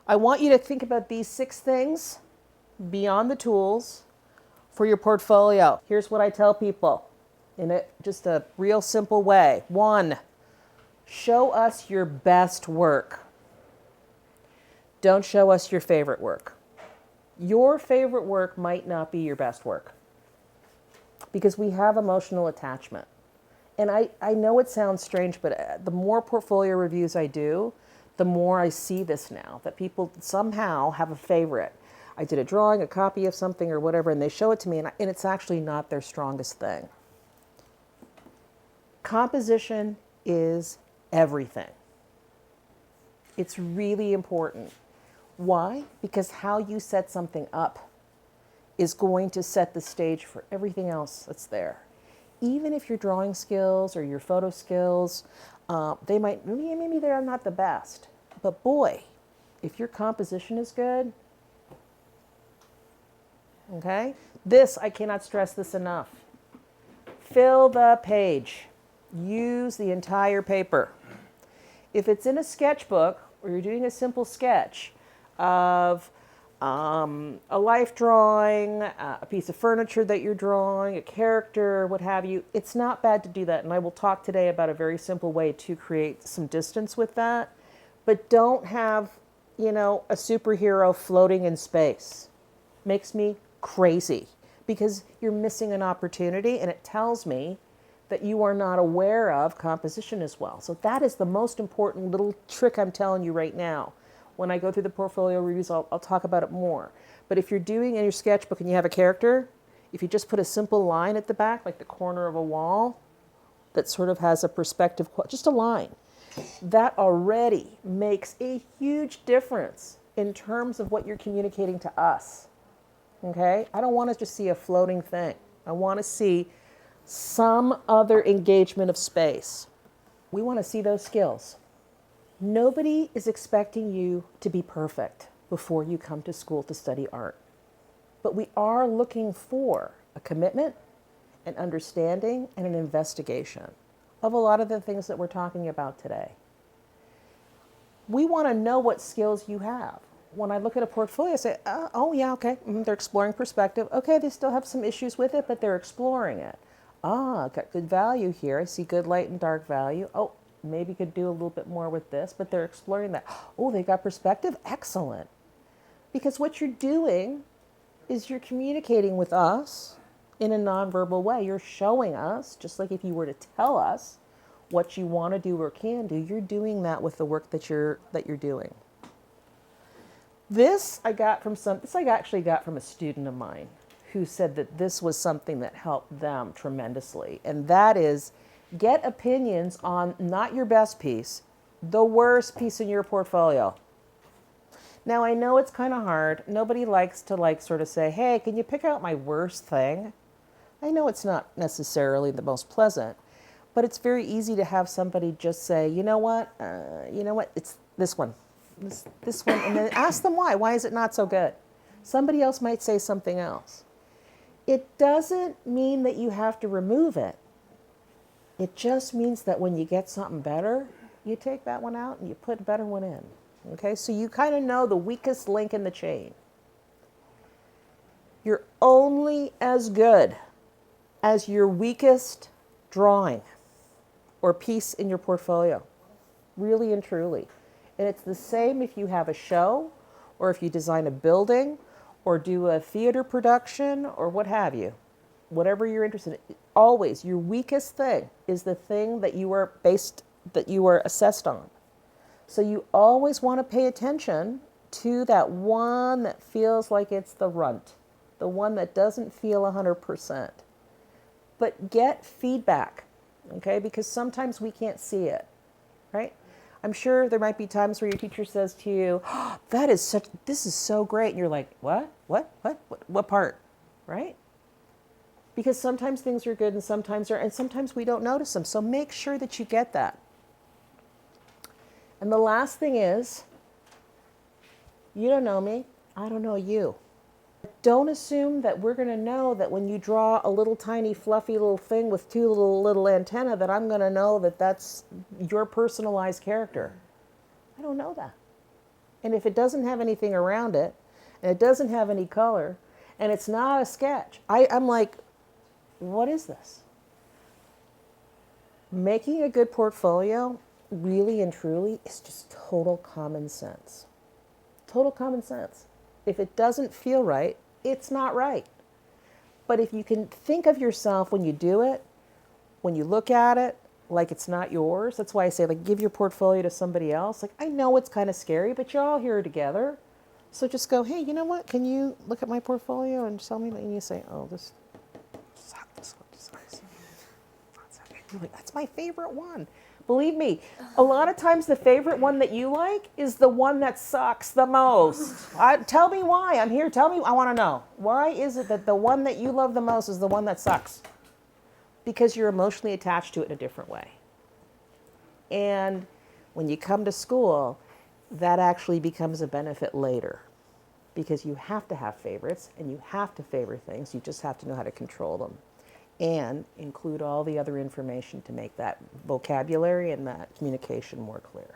I want you to think about these 6 things beyond the tools for your portfolio. Here's what I tell people in just a real simple way. 1, show us your best work. Don't show us your favorite work. Your favorite work might not be your best work because we have emotional attachment. And I know it sounds strange, but the more portfolio reviews I do, the more I see this now, that people somehow have a favorite. I did a drawing, a copy of something or whatever, and they show it to me, and it's actually not their strongest thing. Composition is everything. It's really important. Why? Because how you set something up is going to set the stage for everything else that's there. Even if your drawing skills or your photo skills, maybe they're not the best. But boy, if your composition is good, okay? This, I cannot stress this enough. Fill the page. Use the entire paper. If it's in a sketchbook or you're doing a simple sketch of a life drawing, a piece of furniture that you're drawing, a character, what have you, it's not bad to do that. And I will talk today about a very simple way to create some distance with that. But don't have, a superhero floating in space. Makes me crazy because you're missing an opportunity, and it tells me that you are not aware of composition as well. So that is the most important little trick I'm telling you right now. When I go through the portfolio reviews, I'll talk about it more. But if you're doing in your sketchbook and you have a character, if you just put a simple line at the back, like the corner of a wall, that sort of has a perspective, just a line, that already makes a huge difference in terms of what you're communicating to us. Okay? I don't want to just see a floating thing. I want to see some other engagement of space. We want to see those skills. Nobody is expecting you to be perfect before you come to school to study art. But we are looking for a commitment, an understanding, and an investigation of a lot of the things that we're talking about today. We want to know what skills you have. When I look at a portfolio, I say, oh yeah, okay, they're exploring perspective. Okay, they still have some issues with it, but they're exploring it. Got good value here. I see good light and dark value. Oh, maybe could do a little bit more with this, but they're exploring that. Oh, they got perspective? Excellent. Because what you're doing is you're communicating with us in a nonverbal way. You're showing us, just like if you were to tell us what you want to do or can do, you're doing that with the work that you're doing. This I actually got from a student of mine who said that this was something that helped them tremendously. And that is, get opinions on not your best piece, the worst piece in your portfolio. Now, I know it's kind of hard. Nobody likes to sort of say, hey, can you pick out my worst thing? I know it's not necessarily the most pleasant, but it's very easy to have somebody just say, you know what, it's this one, this one, and then ask them why. Why is it not so good? Somebody else might say something else. It doesn't mean that you have to remove it. It just means that when you get something better, you take that one out and you put a better one in. Okay, so you kind of know the weakest link in the chain. You're only as good as your weakest drawing or piece in your portfolio, really and truly. And it's the same if you have a show or if you design a building or do a theater production or what have you. Whatever you're interested in, always your weakest thing is the thing that you are assessed on. So you always want to pay attention to that one that feels like it's the runt, the one that doesn't feel 100%. But get feedback, okay? Because sometimes we can't see it, right? I'm sure there might be times where your teacher says to you, oh, this is so great. And you're like, what part, right? Because sometimes things are good and sometimes we don't notice them. So make sure that you get that. And the last thing is, you don't know me, I don't know you. Don't assume that we're going to know that when you draw a little tiny fluffy little thing with two little antennae that I'm going to know that that's your personalized character. I don't know that. And if it doesn't have anything around it, and it doesn't have any color, and it's not a sketch, I'm like, what is this? Making a good portfolio, really and truly, is just total common sense. Total common sense. If it doesn't feel right, it's not right. But if you can think of yourself when you do it, when you look at it, like it's not yours, that's why I say, like, give your portfolio to somebody else. Like, I know it's kind of scary, but you're all here together. So just go, hey, you know what? Can you look at my portfolio and tell me? And you say, oh, this sucks. That's my favorite one. Believe me, a lot of times the favorite one that you like is the one that sucks the most. Tell me why. I'm here. Tell me. I want to know. Why is it that the one that you love the most is the one that sucks? Because you're emotionally attached to it in a different way. And when you come to school, that actually becomes a benefit later. Because you have to have favorites and you have to favor things. You just have to know how to control them. And include all the other information to make that vocabulary and that communication more clear.